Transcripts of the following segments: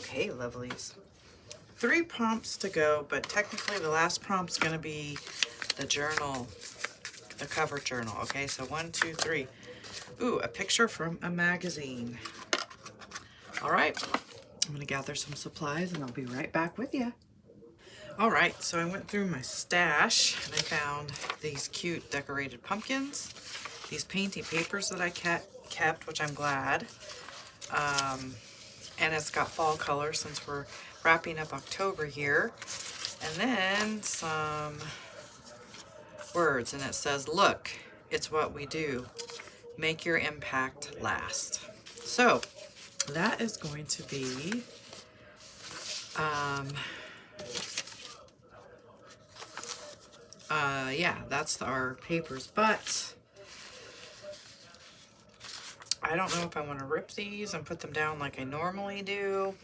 Okay, lovelies. 3 prompts to go, but technically the last prompt's going to be the journal, the cover journal. Okay, so 1, 2, 3. Ooh, a picture from a magazine. All right, I'm going to gather some supplies and I'll be right back with you. All right, so I went through my stash and I found these cute decorated pumpkins, these painty papers that I kept, which I'm glad. And it's got fall color since we're wrapping up October here. And then some words, and it says, look, it's what we do. Make your impact last. So that is going to be yeah, that's our papers, but I don't know if I want to rip these and put them down like I normally do.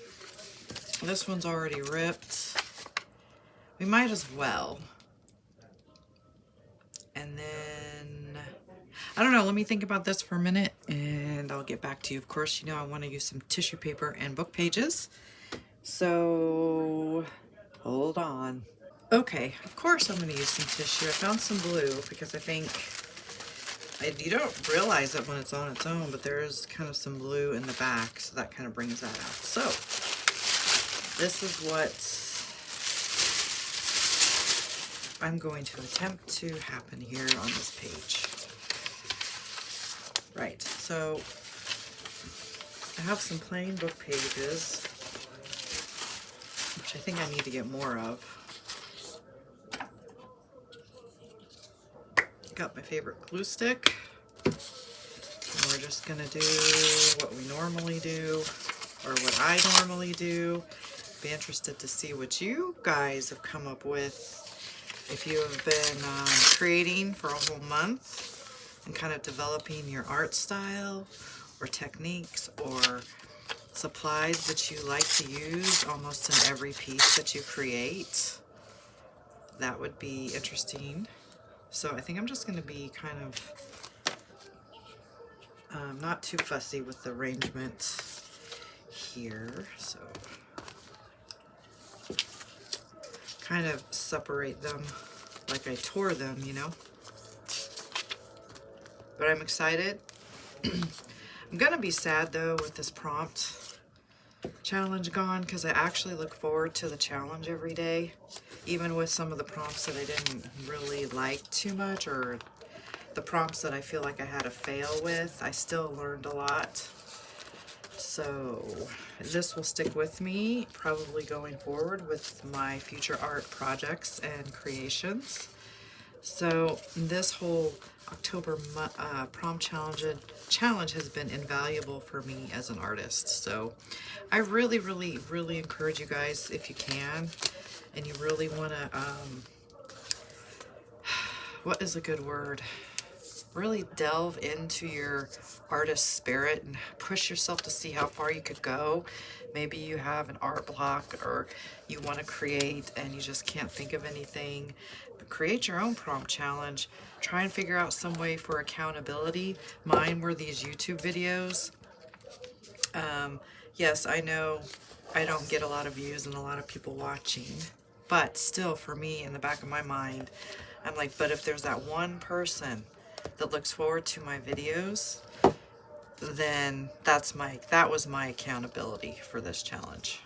This one's already ripped. We might as well. And then, I don't know, let me think about this for a minute and I'll get back to you. Of course, you know I want to use some tissue paper and book pages. So, hold on. Okay, of course I'm going to use some tissue. I found some blue because I think, you don't realize it when it's on its own, but there is kind of some blue in the back, so that kind of brings that out. So, this is what I'm going to attempt to happen here on this page. Right, so I have some plain book pages, which I think I need to get more of. Got my favorite glue stick. And we're just gonna do what we normally do, or what I normally do. Be interested to see what you guys have come up with. If you have been creating for a whole month and kind of developing your art style or techniques or supplies that you like to use almost in every piece that you create, that would be interesting. So I think I'm just going to be kind of not too fussy with the arrangement here. So kind of separate them like I tore them, you know. But I'm excited. I'm going to be sad though with this prompt challenge gone, because I actually look forward to the challenge every day. Even with some of the prompts that I didn't really like too much, or the prompts that I feel like I had a fail with, I still learned a lot. So this will stick with me probably going forward with my future art projects and creations. So this whole October prompt challenge has been invaluable for me as an artist. So I really, really, really encourage you guys, if you can, and you really want to, what is a good word? Really delve into your artist spirit and push yourself to see how far you could go. Maybe you have an art block, or you want to create and you just can't think of anything. Create your own prompt challenge. Try and figure out some way for accountability. Mine were these YouTube videos. Yes, I know I don't get a lot of views and a lot of people watching, but still, for me, in the back of my mind, I'm like, but if there's that one person that looks forward to my videos, then that was my accountability for this challenge.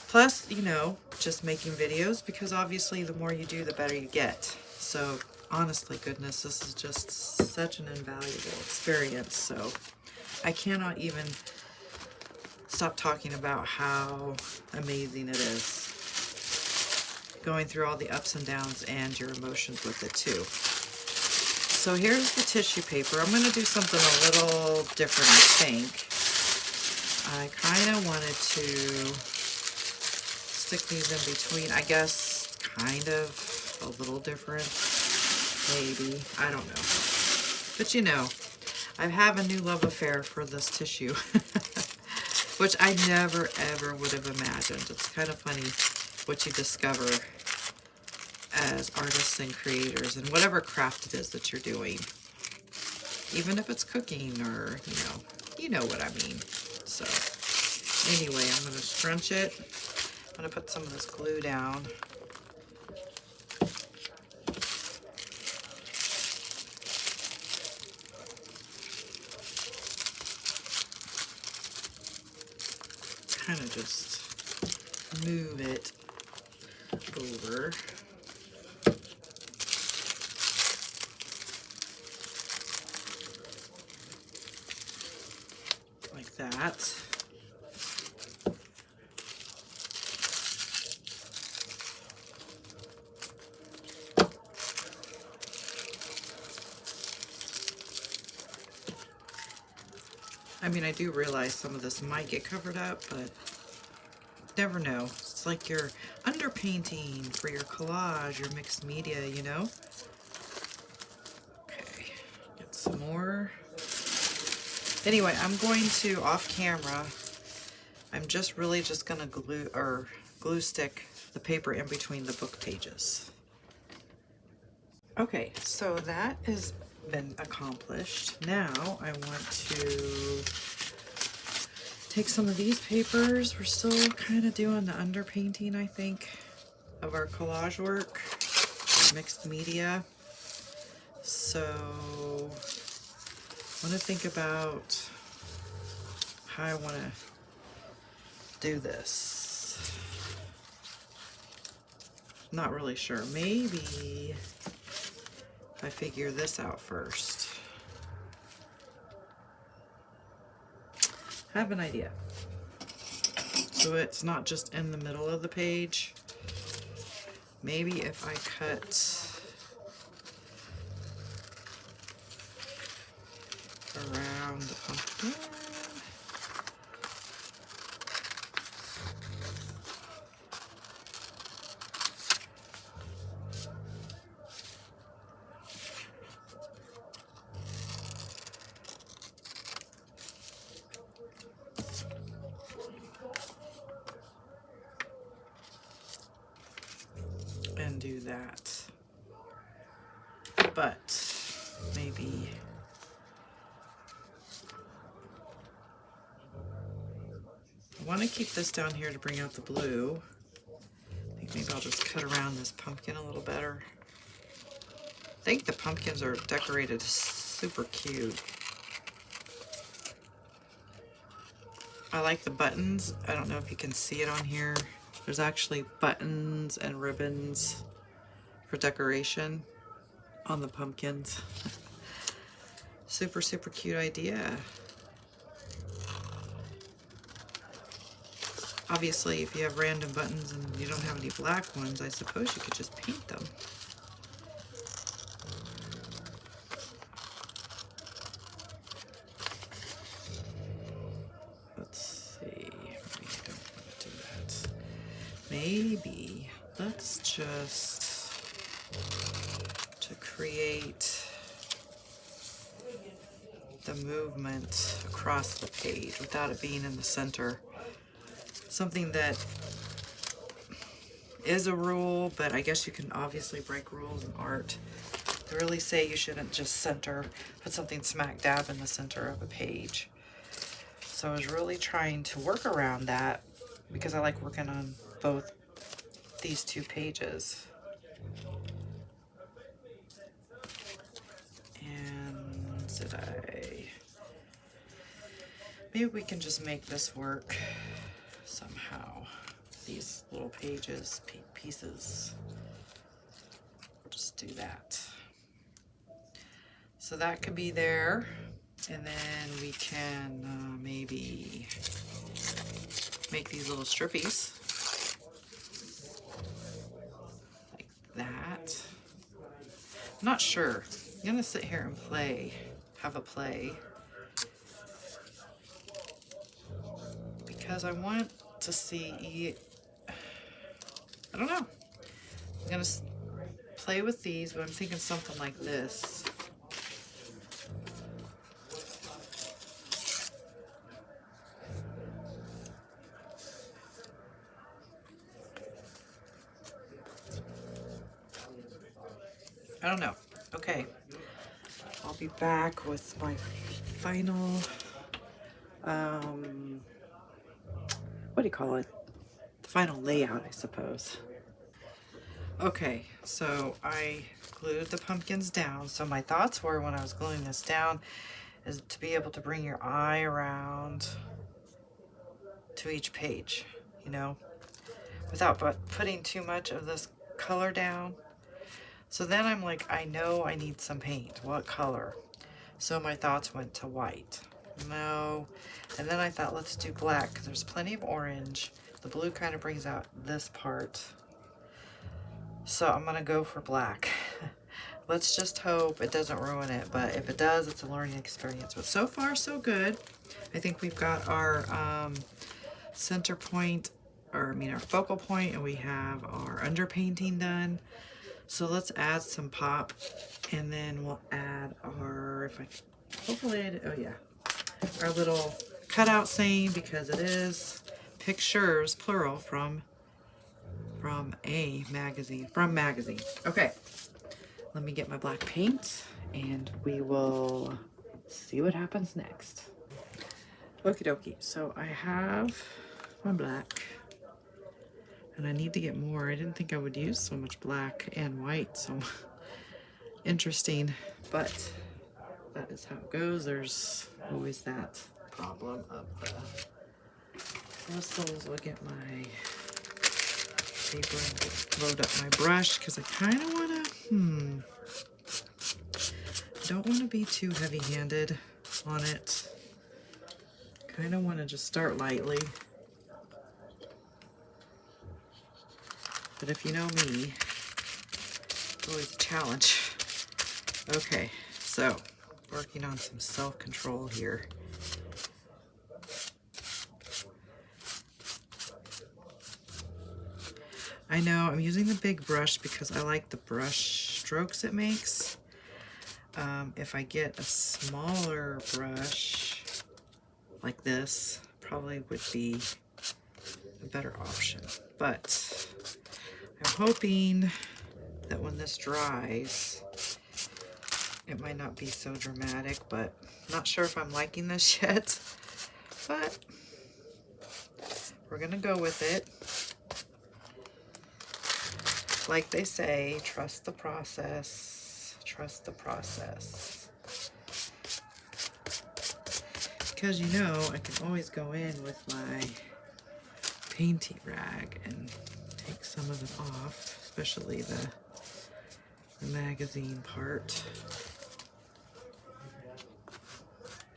Plus, you know, just making videos, because obviously the more you do, the better you get. So honestly, goodness, this is just such an invaluable experience. So I cannot even stop talking about how amazing it is, going through all the ups and downs and your emotions with it too. So here's the tissue paper. I'm going to do something a little different, I think. I kind of wanted to stick these in between, I guess, kind of a little different, maybe, I don't know. But you know, I have a new love affair for this tissue, which I never ever would have imagined. It's kind of funny what you discover as artists and creators and whatever craft it is that you're doing, even if it's cooking or, you know what I mean. So Anyway, I'm going to scrunch it. I'm going to put some of this glue down. Kind of just move it over. Like that. I mean, I do realize some of this might get covered up, but never know. It's like you're underpainting for your collage, your mixed media, you know? Okay, get some more. Anyway, I'm going to, off camera, I'm just really just gonna glue stick the paper in between the book pages. Okay, so that has been accomplished. Now I want to take some of these papers. We're still kind of doing the underpainting, I think, of our collage work, mixed media. So I want to think about how I want to do this. Not really sure. Maybe I figure this out first. I have an idea. So it's not just in the middle of the page. Maybe if I cut around the pumpkin. And do that. But maybe I want to keep this down here to bring out the blue. I think maybe I'll just cut around this pumpkin a little better. I think the pumpkins are decorated super cute. I like the buttons. I don't know if you can see it on here. There's actually buttons and ribbons for decoration on the pumpkins. Super, super cute idea. Obviously, if you have random buttons and you don't have any black ones, I suppose you could just paint them. Let's see. Maybe I don't want to do that. Maybe let's just to create the movement across the page without it being in the center. Something that is a rule, but I guess you can obviously break rules in art. They really say you shouldn't just put something smack dab in the center of a page. So I was really trying to work around that because I like working on both these two pages. And maybe we can just make this work somehow. These little pages, pieces. We'll just do that. So that could be there. And then we can maybe make these little strippies. Like that. I'm not sure. I'm gonna sit here and have a play. Because I want to see, I don't know. I'm gonna play with these, but I'm thinking something like this. I don't know. Okay. I'll be back with my final what do you call it? The final layout, I suppose. Okay, so I glued the pumpkins down. So my thoughts were when I was gluing this down is to be able to bring your eye around to each page, you know, without putting too much of this color down. So then I'm like, I know I need some paint. What color? So my thoughts went to white. No. And then I thought, let's do black because there's plenty of orange. The blue kind of brings out this part. So I'm going to go for black. Let's just hope it doesn't ruin it. But if it does, it's a learning experience. But so far, so good. I think we've got our center point, or our focal point, and we have our underpainting done. So let's add some pop, and then we'll add our, our little cutout saying, because it is pictures, plural, from a magazine, Okay, let me get my black paint, and we will see what happens next. Okie dokie, so I have my black. And I need to get more. I didn't think I would use so much black and white, so interesting. But that is how it goes. There's always that problem of the bristles. I'll get my paper and load up my brush because I kind of want to, don't want to be too heavy-handed on it. Kind of want to just start lightly. But if you know me, it's always a challenge. Okay, so working on some self-control here. I know I'm using the big brush because I like the brush strokes it makes. If I get a smaller brush like this, probably would be a better option. But I'm hoping that when this dries, it might not be so dramatic, but not sure if I'm liking this yet. But we're gonna go with it. Like they say, trust the process. Trust the process. Because you know, I can always go in with my painty rag and take some of it off, especially the magazine part.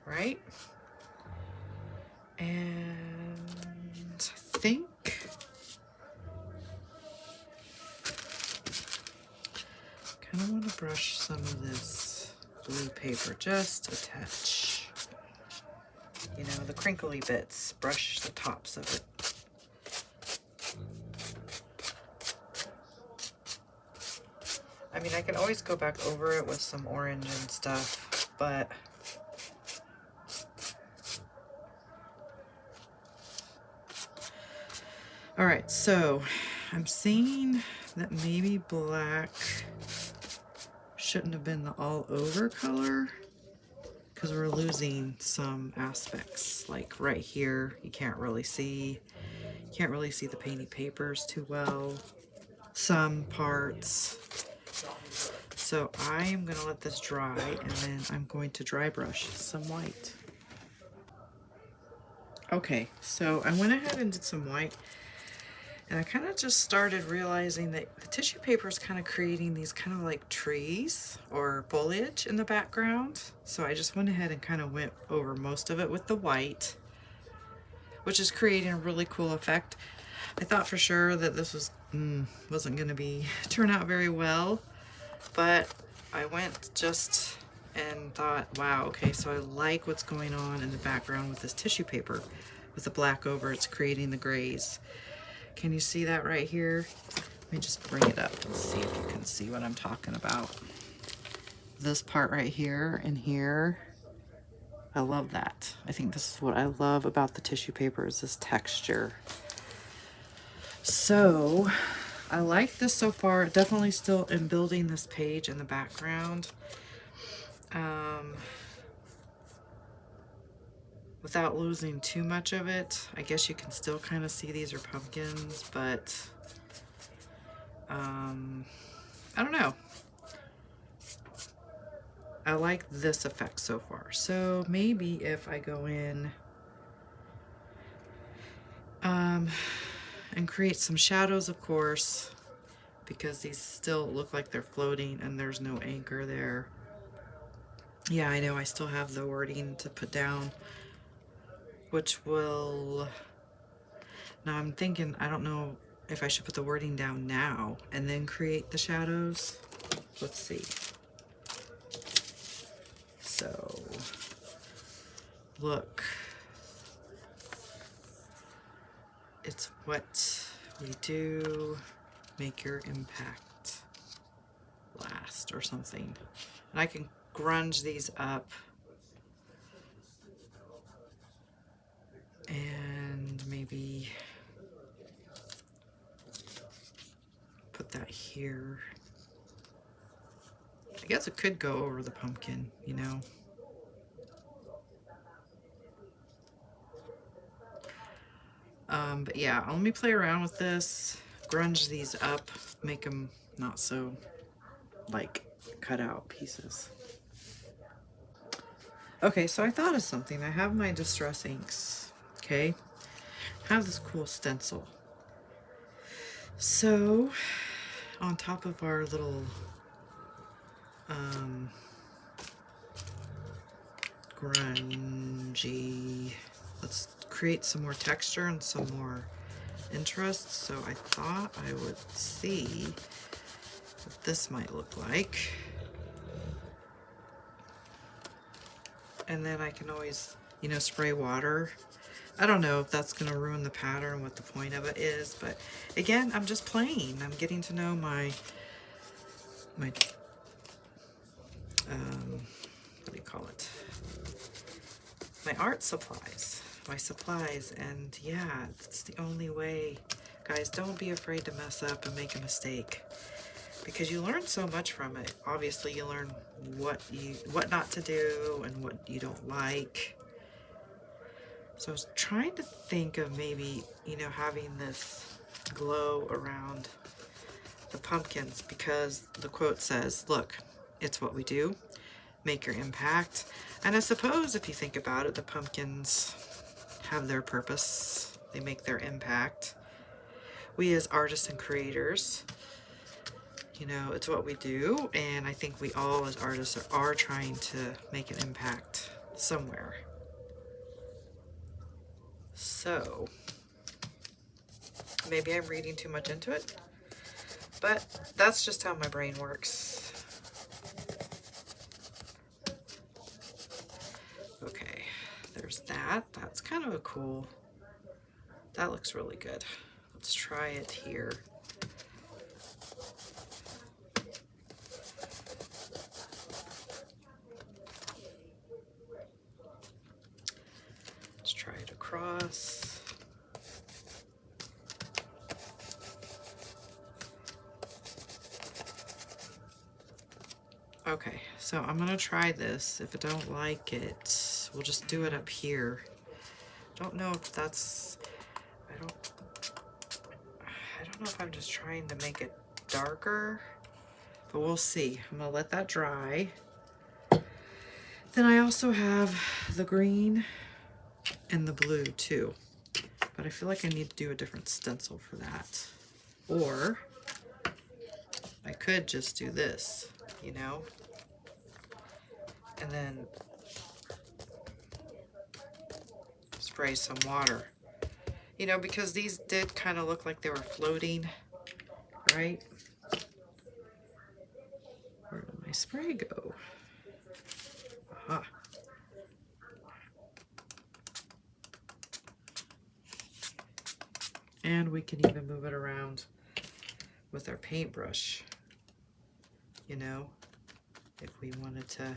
Right? And I think kind of want to brush some of this blue paper just a touch. You know, the crinkly bits, brush the tops of it. I mean, I can always go back over it with some orange and stuff, but all right, so I'm seeing that maybe black shouldn't have been the all over color because we're losing some aspects. Like right here, you can't really see the painty papers too well, some parts. So I am going to let this dry, and then I'm going to dry brush some white. Okay, so I went ahead and did some white, and I kind of just started realizing that the tissue paper is kind of creating these kind of like trees or foliage in the background. So I just went ahead and kind of went over most of it with the white, which is creating a really cool effect. I thought for sure that this wasn't going to turn out very well, but I went just and thought, wow, okay, so I like what's going on in the background with this tissue paper. With the black over, it's creating the grays. Can you see that right here? Let me just bring it up and see if you can see what I'm talking about. This part right here and here, I love that. I think this is what I love about the tissue paper, is this texture. So I like this so far. Definitely still am building this page in the background. without losing too much of it. I guess you can still kind of see these are pumpkins, but I don't know. I like this effect so far. So maybe if I go in and create some shadows, of course, because these still look like they're floating and there's no anchor there. Yeah, I know I still have the wording to put down, which will... Now I'm thinking, I don't know if I should put the wording down now and then create the shadows. Let's see. So, look. It's what we do, make your impact last or something. And I can grunge these up and maybe put that here. I guess it could go over the pumpkin, you know. But yeah, let me play around with this, grunge these up, make them not so like cut out pieces. Okay, so I thought of something. I have my distress inks, okay? I have this cool stencil. So, on top of our little grungy, let's create some more texture and some more interest. So I thought I would see what this might look like. And then I can always, you know, spray water. I don't know if that's going to ruin the pattern, what the point of it is, but again, I'm just playing. I'm getting to know my what do you call it? My art supplies, my supplies, and yeah, it's the only way. Guys, don't be afraid to mess up and make a mistake, because you learn so much from it. Obviously, you learn what not to do and what you don't like. So I was trying to think of maybe, you know, having this glow around the pumpkins, because the quote says, look, it's what we do, make your impact. And I suppose if you think about it, the pumpkins have their purpose. They make their impact. We as artists and creators, you know, it's what we do. And I think we all as artists are trying to make an impact somewhere. So maybe I'm reading too much into it, but that's just how my brain works. Okay, there's that. That's kind of a cool, that looks really good. Let's try it here. Let's try it across. Okay, so I'm gonna try this. If I don't like it, we'll just do it up here. Don't know if that's, I don't know if I'm just trying to make it darker, but we'll see. I'm gonna let that dry. Then I also have the green and the blue too, but I feel like I need to do a different stencil for that. Or I could just do this, you know, and then spray some water, you know, because these did kind of look like they were floating, right? Where did my spray go? Aha. And we can even move it around with our paintbrush, you know, if we wanted to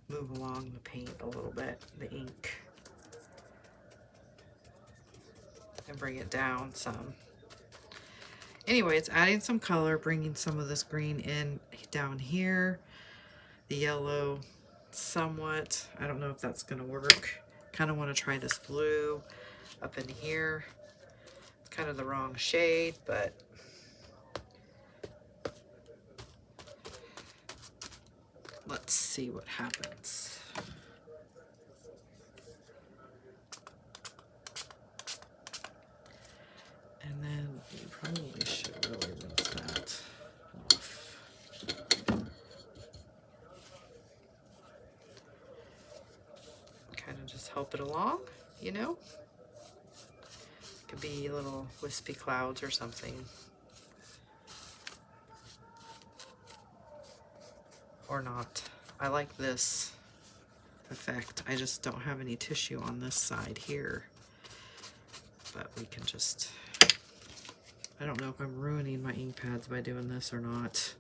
move along the paint a little bit, the ink, and bring it down some. Anyway, it's adding some color, bringing some of this green in down here, the yellow, somewhat. I don't know if that's gonna work. Kind of want to try this blue up in here. It's kind of the wrong shade, but let's see what happens. And then you probably should really rinse that off. Kind of just help it along, you know? Could be little wispy clouds or something. Or not. I like this effect. I just don't have any tissue on this side here. But we can just... I don't know if I'm ruining my ink pads by doing this or not.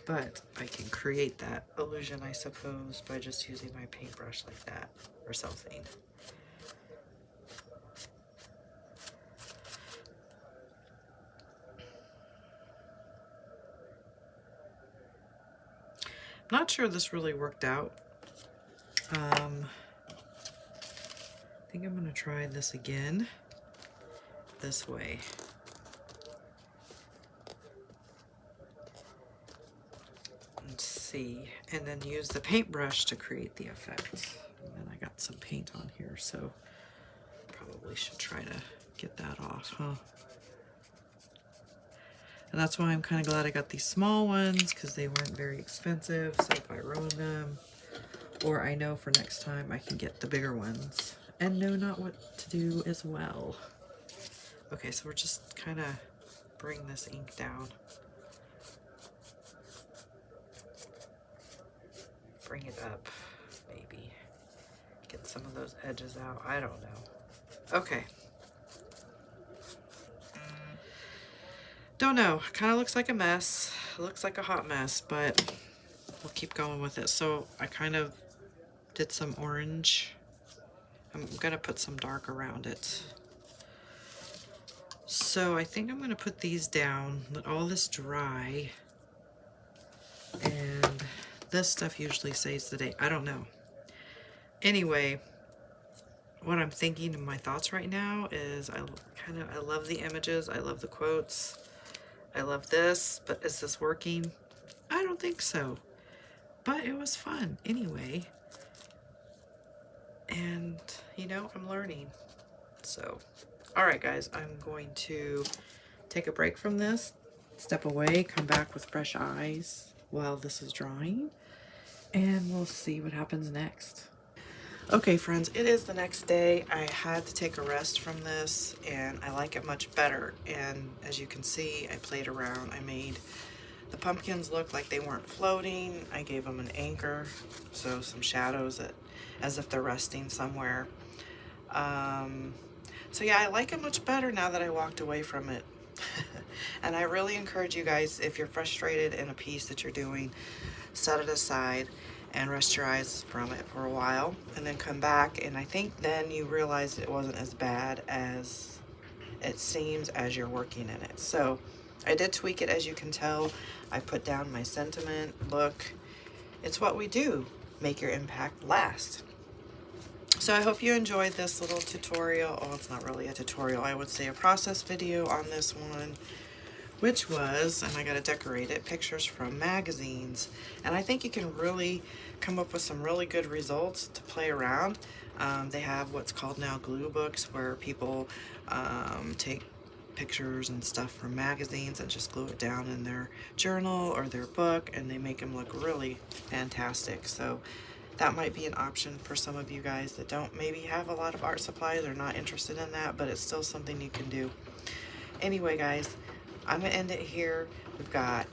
But I can create that illusion, I suppose, by just using my paintbrush like that or something. Not sure this really worked out. I think I'm going to try this again this way. Let's see. And then use the paintbrush to create the effect. And then I got some paint on here, so probably should try to get that off, huh? And that's why I'm kind of glad I got these small ones, because they weren't very expensive. So if I ruin them, or I know for next time I can get the bigger ones and know not what to do as well. Okay, so we're just kind of bring this ink down. Bring it up, maybe. Get some of those edges out. I don't know. Okay. Don't know. Kind of looks like a mess. Looks like a hot mess, but we'll keep going with it. So I kind of did some orange. I'm going to put some dark around it. So I think I'm going to put these down, let all this dry. And this stuff usually saves the day. I don't know. Anyway, what I'm thinking in my thoughts right now is I love the images. I love the quotes. I love this, but is this working? I don't think so. But it was fun anyway. And, you know, I'm learning. So, all right, guys, I'm going to take a break from this, step away, come back with fresh eyes while this is drying, and we'll see what happens next. Okay, friends, it is the next day. I had to take a rest from this, and I like it much better. And as you can see, I played around. I made the pumpkins look like they weren't floating. I gave them an anchor, so some shadows as if they're resting somewhere. So yeah, I like it much better now that I walked away from it. And I really encourage you guys, if you're frustrated in a piece that you're doing, set it aside and rest your eyes from it for a while, and then come back, and I think then you realize it wasn't as bad as it seems as you're working in it. So I did tweak it, as you can tell. I put down my sentiment. Look, it's what we do. Make your impact last. So I hope you enjoyed this little tutorial. Oh, it's not really a tutorial. I would say a process video on this one, which was, and I gotta decorate it, pictures from magazines. And I think you can really come up with some really good results to play around. They have what's called now glue books, where people take pictures and stuff from magazines and just glue it down in their journal or their book, and they make them look really fantastic. So that might be an option for some of you guys that don't maybe have a lot of art supplies or not interested in that, but it's still something you can do. Anyway, guys, I'm going to end it here. We've got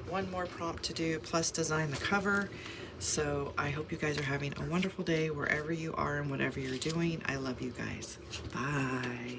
one more prompt to do, plus design the cover. So I hope you guys are having a wonderful day wherever you are and whatever you're doing. I love you guys. Bye.